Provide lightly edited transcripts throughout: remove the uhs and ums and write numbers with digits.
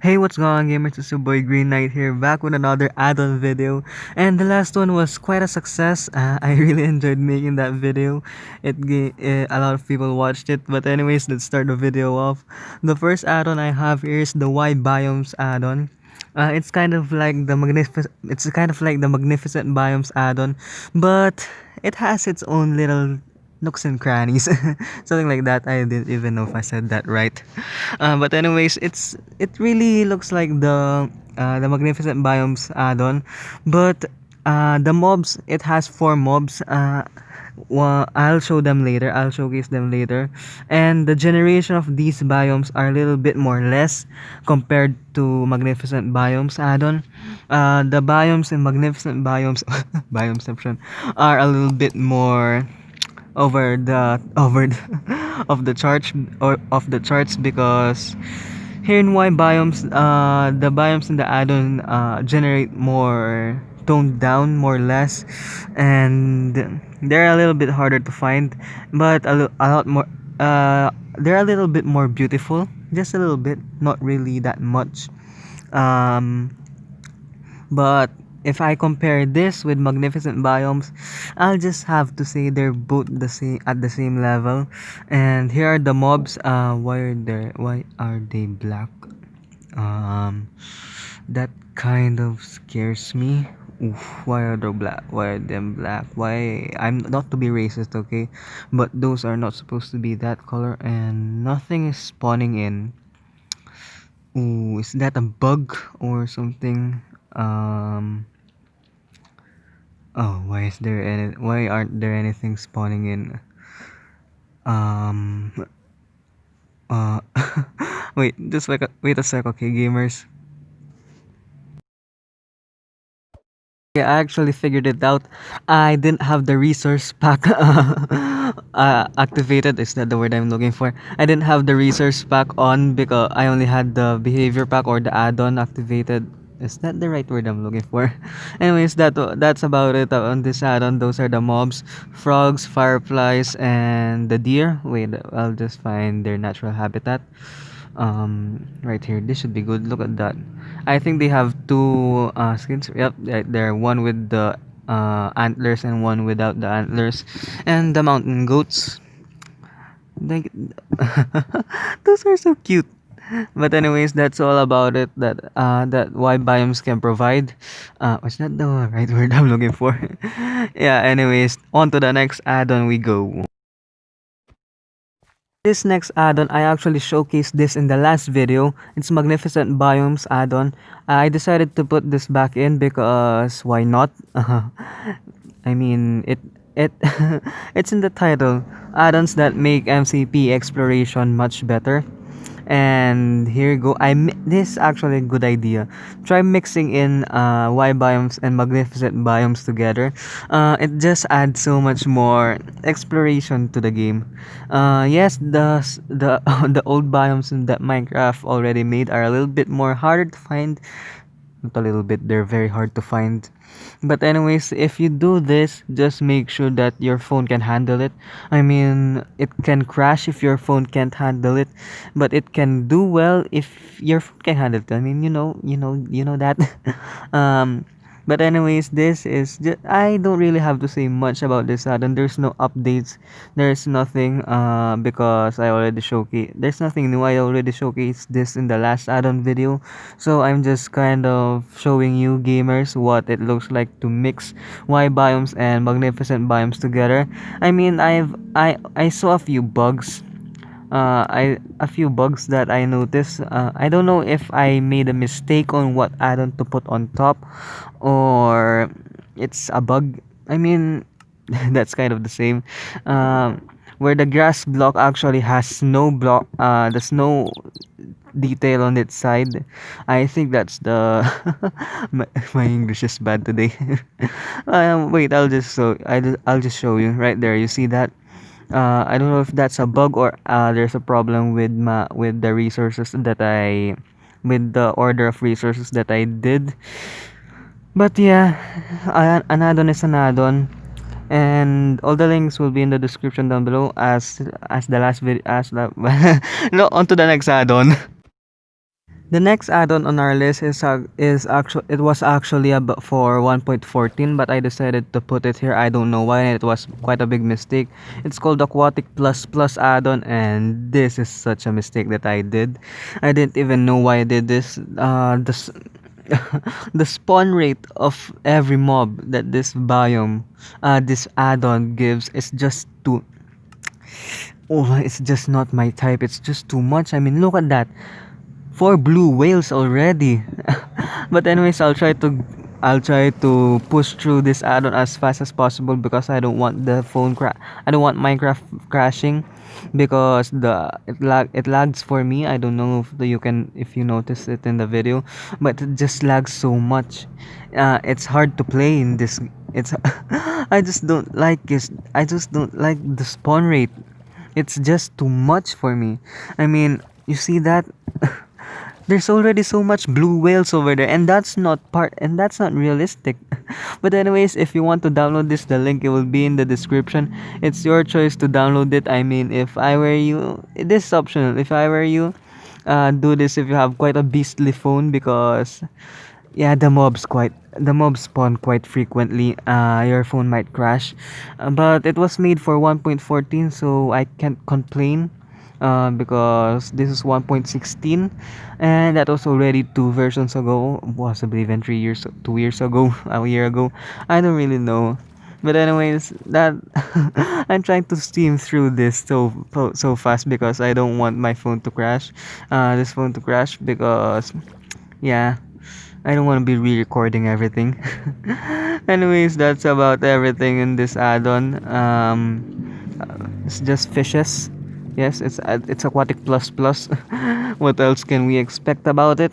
Hey, what's going on, gamers? It's your boy Green Knight here, back with another add-on video. And the last one was quite a success. I really enjoyed making that video. A lot of people watched it. But anyways, let's start the video off. The first add-on I have here is the yBiomes add-on. It's kind of like the magnificent biomes add-on, but it has its own little nooks and crannies, something like that. I didn't even know if I said that right. But anyways, it really looks like the magnificent biomes add-on, but the mobs, it has 4 mobs. Well, I'll show them later. I'll showcase them later. And the generation of these biomes are a little bit more less compared to Magnificent Biomes add-on. The biomes in Magnificent Biomes Biomeception are a little bit more over the of the charts, or of the charts, because here in Y biomes, the biomes in the add-on generate more toned down, more or less, and they're a little bit harder to find, but a lot more. They're a little bit more beautiful, just a little bit, not really that much. Um, but if I compare this with Magnificent Biomes, I'll just have to say they're both the same, at the same level. And here are the mobs. Why are they black? Um, that kind of scares me. Oof, why are they black? Why are them black? Why? I'm not to be racist, okay? But those are not supposed to be that color, and nothing is spawning in. Ooh, is that a bug or something? Um, Oh, why aren't there anything spawning in? Um, uh, wait a sec, okay, gamers. Yeah, I actually figured it out. I didn't have the resource pack activated. Is that the word I'm looking for? I didn't have the resource pack on because I only had the behavior pack, or the add-on, activated. Is that the right word I'm looking for? Anyways, that's about it on this add-on. Those are the mobs: frogs, fireflies, and the deer. Wait, I'll just find their natural habitat. Right here, this should be good. Look at that. I think they have two skins. Yep, they're one with the antlers and one without the antlers. And the mountain goats, like, those are so cute. But anyways, that's all about it, that why biomes can provide. Was that the right word I'm looking for? Yeah, anyways, on to the next add-on we go. This next add-on, I actually showcased this in the last video. It's Magnificent Biomes add-on. I decided to put this back in because why not? I mean, it it's in the title. Add-ons that make MCP exploration much better. And here you go. This is actually a good idea. Try mixing in Y biomes and Magnificent Biomes together. It just adds so much more exploration to the game. Yes, the the old biomes that Minecraft already made are a little bit more harder to find. Not a little bit, they're very hard to find. But anyways, if you do this, just make sure that your phone can handle it. I mean, it can crash if your phone can't handle it, but it can do well if your phone can handle it. I mean, you know that. um but anyways, this is just, I don't really have to say much about this add-on. There's no updates. There's nothing, because I already showcased. There's nothing new. I already showcased this in the last add-on video. So I'm just kind of showing you gamers what it looks like to mix Y biomes and Magnificent Biomes together. I mean, I saw a few bugs. I a few bugs that I noticed. I don't know if I made a mistake on what add-on to put on top, or it's a bug. I mean, that's kind of the same. Where the grass block actually has snow block, the snow detail on its side. I think that's the my English is bad today. Wait, I'll just show you right there. You see that? I don't know if that's a bug, or there's a problem with the resources that with the order of resources that I did. But yeah, an add-on is an add-on, and all the links will be in the description down below, as the last video, as the no, on to the next add-on. The next add-on on our list is actually it was actually about for 1.14, but I decided to put it here. I don't know why. It was quite a big mistake. It's called Aquatic Plus add-on, and this is such a mistake that I did. I didn't even know why I did this. The spawn rate of every mob that this add-on gives is just too. Oh, it's just not my type. It's just too much. I mean, look at that. Four blue whales already. But anyways, I'll try to push through this add-on as fast as possible because I don't want I don't want Minecraft crashing because it lags for me. I don't know if you notice it in the video, but it just lags so much. It's hard to play in this. It's I just don't like this. I just don't like the spawn rate. It's just too much for me. I mean, you see that? There's already so much blue whales over there, and that's not realistic. But anyways, if you want to download this, the link it will be in the description. It's your choice to download it. I mean, if I were you, this is optional. If I were you, do this if you have quite a beastly phone because yeah, the mobs spawn quite frequently. Your phone might crash, but it was made for 1.14, so I can't complain. Because this is 1.16, and that was already two versions ago, possibly even 2 years ago, a year ago. I don't really know. But anyways, that I'm trying to steam through this so fast because I don't want my phone to crash. This phone to crash because yeah, I don't want to be re-recording everything. Anyways, that's about everything in this add-on. It's just fishes. Yes, it's Aquatic Plus. What else can we expect about it?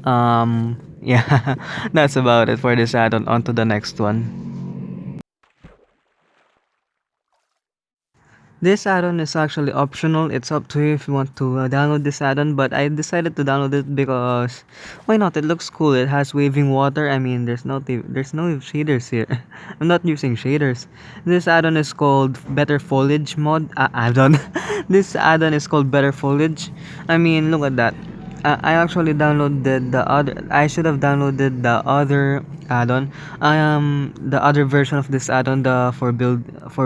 Yeah, that's about it for this add-on. On to the next one. This add-on is actually optional. It's up to you if you want to download this add-on, but I decided to download it because why not? It looks cool. It has waving water. I mean, there's no shaders here. I'm not using shaders. This add-on is called Better Foliage mod add-on. This add-on is called Better Foliage. I mean, look at that. I actually downloaded the other. I should have downloaded the other add-on. The other version of this add-on, the for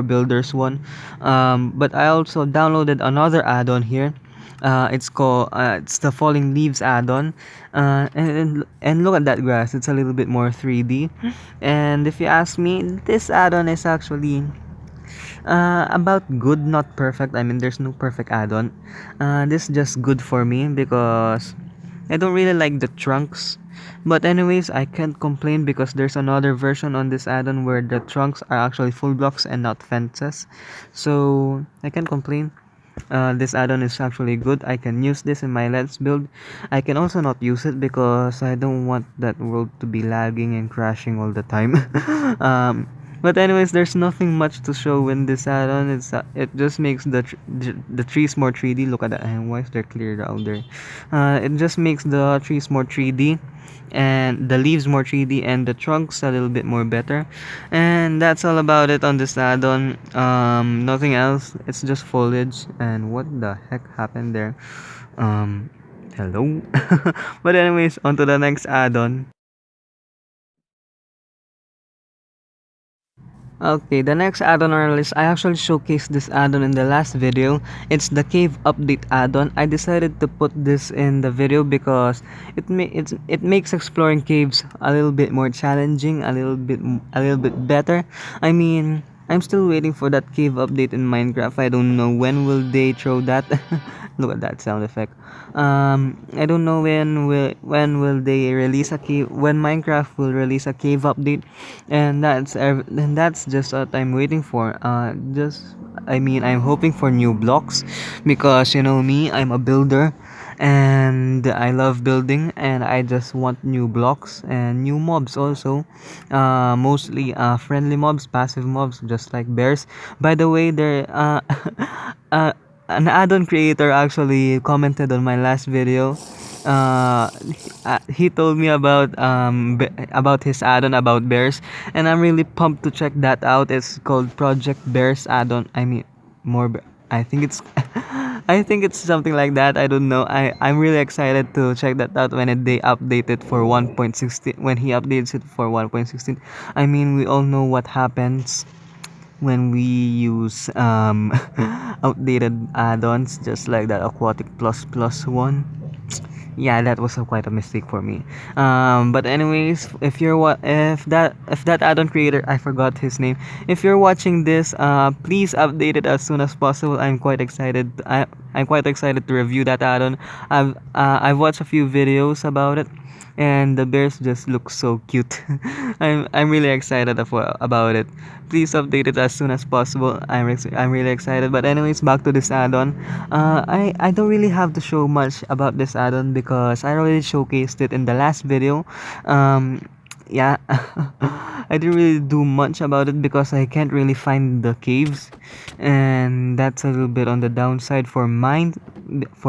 builders one. But I also downloaded another add-on here. It's the Falling Leaves add-on. And look at that grass. It's a little bit more 3D. And if you ask me, this add-on is actually about good, not perfect. I mean, there's no perfect add-on. This is just good for me because I don't really like the trunks. But anyways, I can't complain because there's another version on this add-on where the trunks are actually full blocks and not fences. So I can't complain. This add-on is actually good. I can use this in my Let's build. I can also not use it because I don't want that world to be lagging and crashing all the time. But anyways, there's nothing much to show in this add-on. It just makes the trees more 3D. Look at that. And why is there clear down there? It just makes the trees more 3D and the leaves more 3D and the trunks a little bit more better. And that's all about it on this add-on. Nothing else. It's just foliage. And what the heck happened there? Hello. But anyways, on to the next add-on. Okay, the next add-on on our list, I actually showcased this add-on in the last video. It's the cave update add-on. I decided to put this in the video because it makes exploring caves a little bit more challenging, a little bit better. I mean, I'm still waiting for that cave update in Minecraft. I don't know when will they throw that. Look at that sound effect. I don't know when will they release a cave, when Minecraft will release a cave update, and that's just what I'm waiting for. I mean, I'm hoping for new blocks because you know me, I'm a builder and I love building and I just want new blocks and new mobs also. Mostly friendly mobs, passive mobs, just like bears. By the way, there uh, an add-on creator actually commented on my last video. He told me about his add-on about bears, and I'm really pumped to check that out. It's called Project Bears add-on. I mean, I think it's I think it's something like that. I don't know. I'm really excited to check that out when they update it for 1.16. When he updates it for 1.16. I mean, we all know what happens when we use outdated add-ons, just like that Aquatic Plus one. Yeah, that was quite a mistake for me. But anyways, if you're if that add-on creator, I forgot his name, if you're watching this, please update it as soon as possible. I'm quite excited to review that add-on. I've watched a few videos about it, and the bears just look so cute. I'm really excited about it. Please update it as soon as possible. I'm really excited. But anyways, back to this add-on. I don't really have to show much about this add-on because I already showcased it in the last video. Yeah, I didn't really do much about it because I can't really find the caves, and that's a little bit on the downside for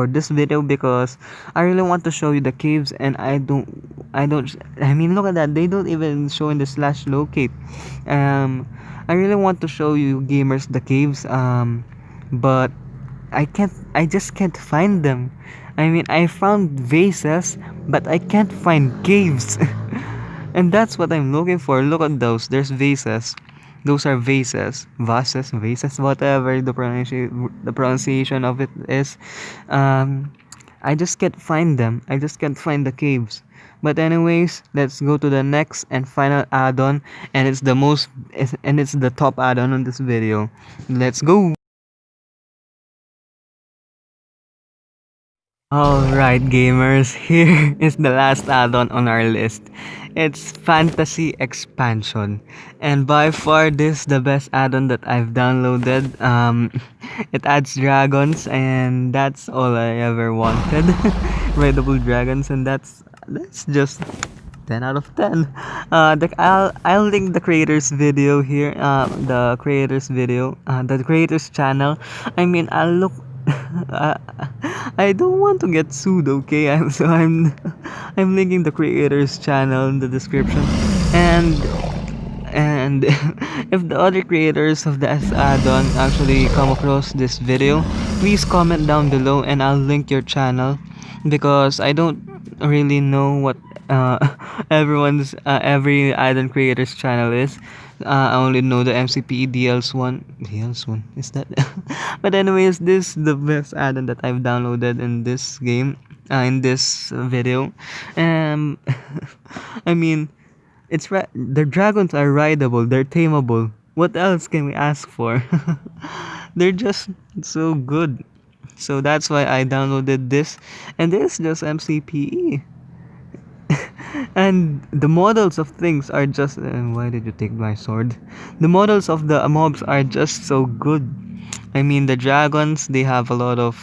this video, because I really want to show you the caves, and I mean, look at that, they don't even show in the slash locate. I really want to show you gamers the caves, but I just can't find them. I mean, I found vases, but I can't find caves. And that's what I'm looking for. Look at those. There's vases. Those are vases, whatever the pronunciation of it is. I just can't find them. I just can't find the caves. But anyways, let's go to the next and final add-on, and it's the top add-on on this video. Let's go. Alright, gamers, here is the last add-on on our list. It's Fantasy Expansion. And by far, this is the best add-on that I've downloaded. It adds dragons, and that's all I ever wanted. Raidable dragons, and that's just 10 out of 10. I'll link the creator's video here, the creator's channel. I mean, I'll look. uh, I don't want to get sued, okay? I'm linking the creator's channel in the description, and if the other creators of this add-on actually come across this video, please comment down below and I'll link your channel, because I don't really know what uh, every add-on creator's channel is. I only know the MCPE DLs1 is that. But anyways, this is the best add-on that I've downloaded in this game, in this video. um I mean, the dragons are rideable, they're tameable. What else can we ask for? They're just so good. So that's why I downloaded this, and this is just MCPE. And the models of things are just why did you take my sword? The models of the mobs are just so good. I mean, the dragons, they have a lot of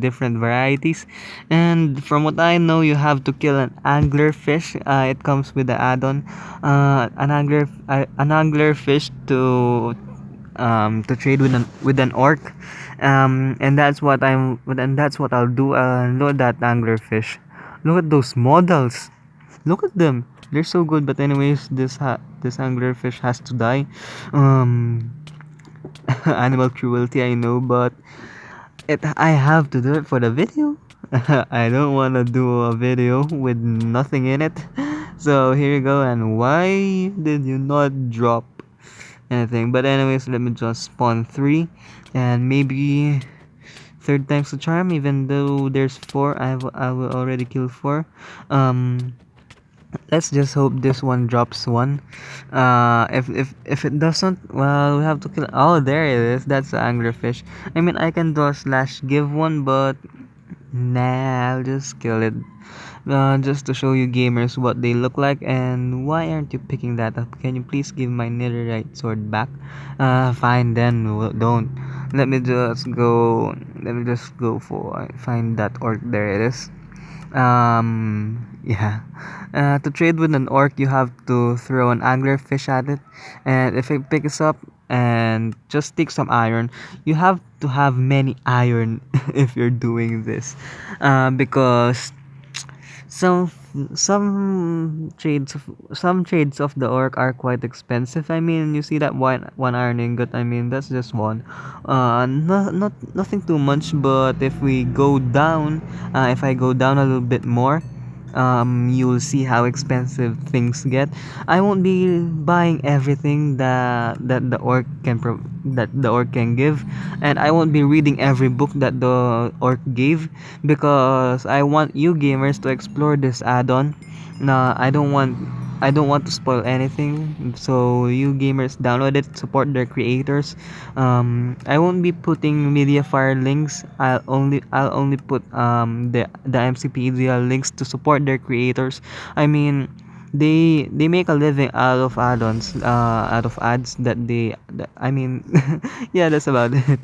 different varieties, and from what I know, you have to kill an anglerfish. It comes with the add-on, an anglerfish to trade with an orc, and that's what I'll do. Load that anglerfish. Look at those models. Look at them. They're so good. But anyways, this anglerfish has to die. Um, Animal cruelty, I know, but I have to do it for the video. I don't want to do a video with nothing in it. So here you go. And why did you not drop anything? But anyways, let me just spawn 3, and maybe third time's the charm. Even though there's 4, I will already kill 4. Let's just hope this one drops 1. If it doesn't, well, we have to kill. Oh, there it is. That's the anglerfish. I mean, I can do a slash give 1, but nah, I'll just kill it. Just to show you gamers what they look like. And why aren't you picking that up? Can you please give my netherite sword back? Fine then. Don't. Let me just go for find that orc. There it is. Yeah. To trade with an orc, you have to throw an anglerfish at it, and if it picks up and just take some iron, you have to have many iron if you're doing this, because some trades of the orc are quite expensive. I mean, you see that one iron ingot. I mean, that's just one. Not nothing too much. But if we go down, if I go down a little bit more, you'll see how expensive things get. I won't be buying everything that the orc can give, and I won't be reading every book that the orc gave, because I want you gamers to explore this add-on. Nah, I don't want to spoil anything. So you gamers download it, support their creators. I won't be putting Mediafire links. I'll only put the MCPE links to support their creators. I mean, they make a living out of add-ons, out of ads I mean, yeah, that's about it.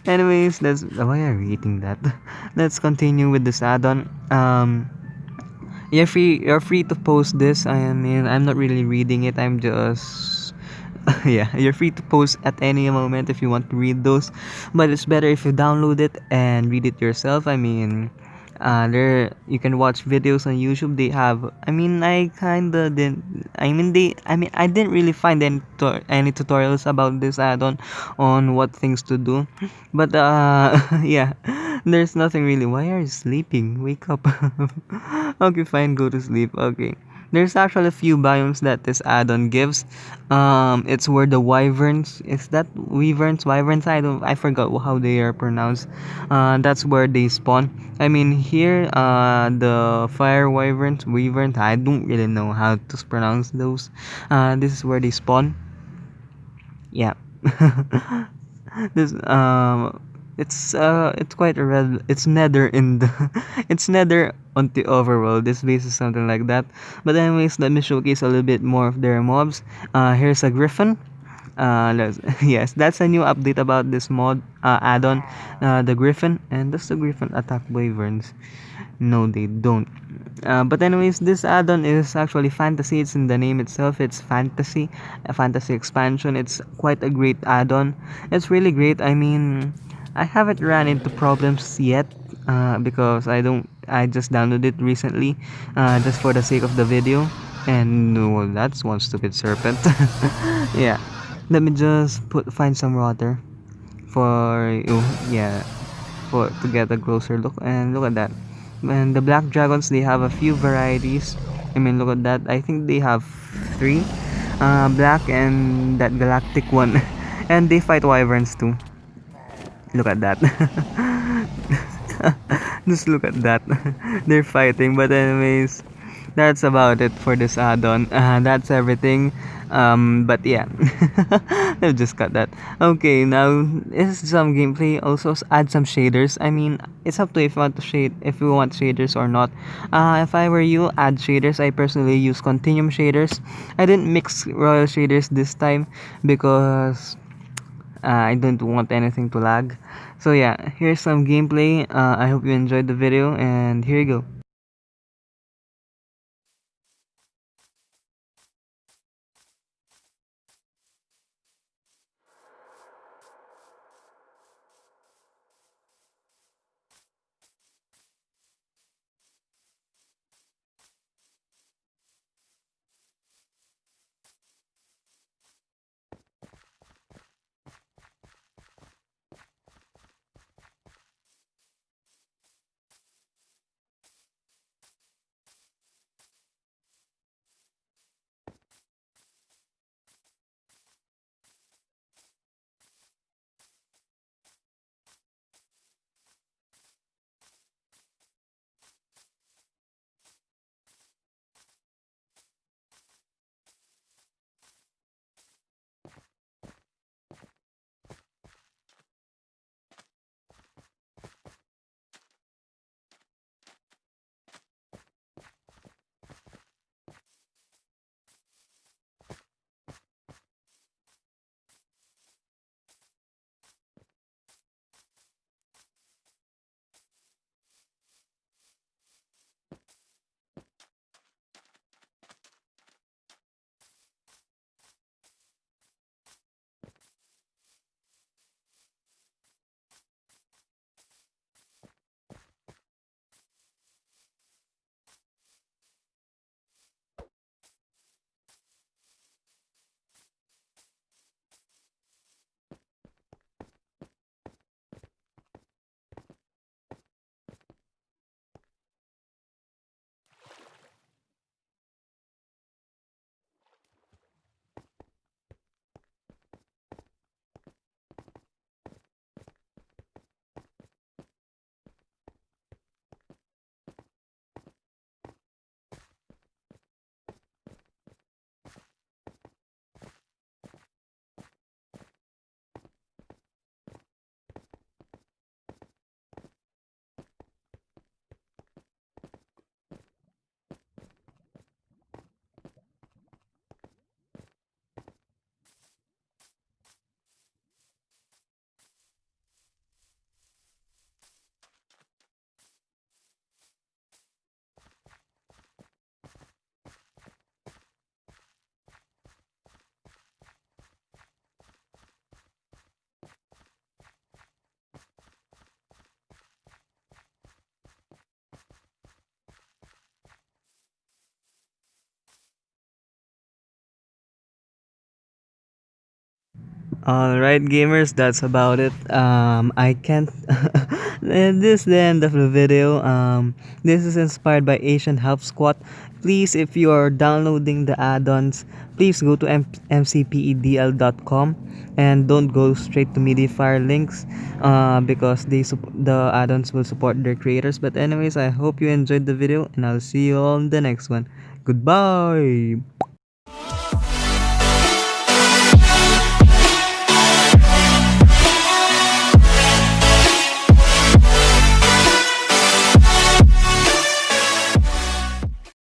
Anyways, that's why are you eating that. Let's continue with this add-on. You're free to post this. I mean, I'm not really reading it. I'm just yeah, you're free to post at any moment if you want to read those, but it's better if you download it and read it yourself. I mean, there you can watch videos on YouTube. They have, I mean, I kind of didn't, I mean, I didn't really find any tutorials about this add-on on what things to do, but yeah, there's nothing really. Why are you sleeping? Wake up. Okay, fine, go to sleep. Okay, there's actually a few biomes that this add-on gives. It's where the wyverns, is that wyverns, I forgot how they are pronounced. That's where they spawn. I mean, here, the fire wyverns, I don't really know how to pronounce those. This is where they spawn. Yeah. This it's quite a red, it's nether in the it's nether on the overworld. This base is something like that. But anyways, let me showcase a little bit more of their mobs. Here's a griffin. Yes, that's a new update about this mod, add-on, the griffin. And does the griffin attack wyverns? No, they don't. But anyways, this add-on is actually fantasy. It's in the name itself. It's fantasy, a fantasy expansion. It's quite a great add-on. It's really great. I mean, I haven't ran into problems yet, because I just downloaded it recently, just for the sake of the video. And well, that's one stupid serpent. Yeah, let me just find some water for you. Yeah, for to get a closer look. And look at that. And the black dragons, they have a few varieties. I mean, look at that. I think they have three, black and that galactic one. And they fight wyverns too. Look at that. Just look at that. They're fighting. But anyways, that's about it for this add-on. That's everything. But yeah, I'll just cut that. Okay, now is some gameplay. Also add some shaders. I mean, it's up to if you want to shade, if you want shaders or not. If I were you, add shaders. I personally use Continuum Shaders. I didn't mix Royal Shaders this time because I don't want anything to lag. So yeah, here's some gameplay. I hope you enjoyed the video, and here you go. Alright, gamers, that's about it. I can't. And this is the end of the video. This is inspired by Asian Help Squat. Please, if you are downloading the add-ons, please go to mcpedl.com and don't go straight to Mediafire links because the add-ons will support their creators. But anyways, I hope you enjoyed the video and I'll see you all in the next one. Goodbye!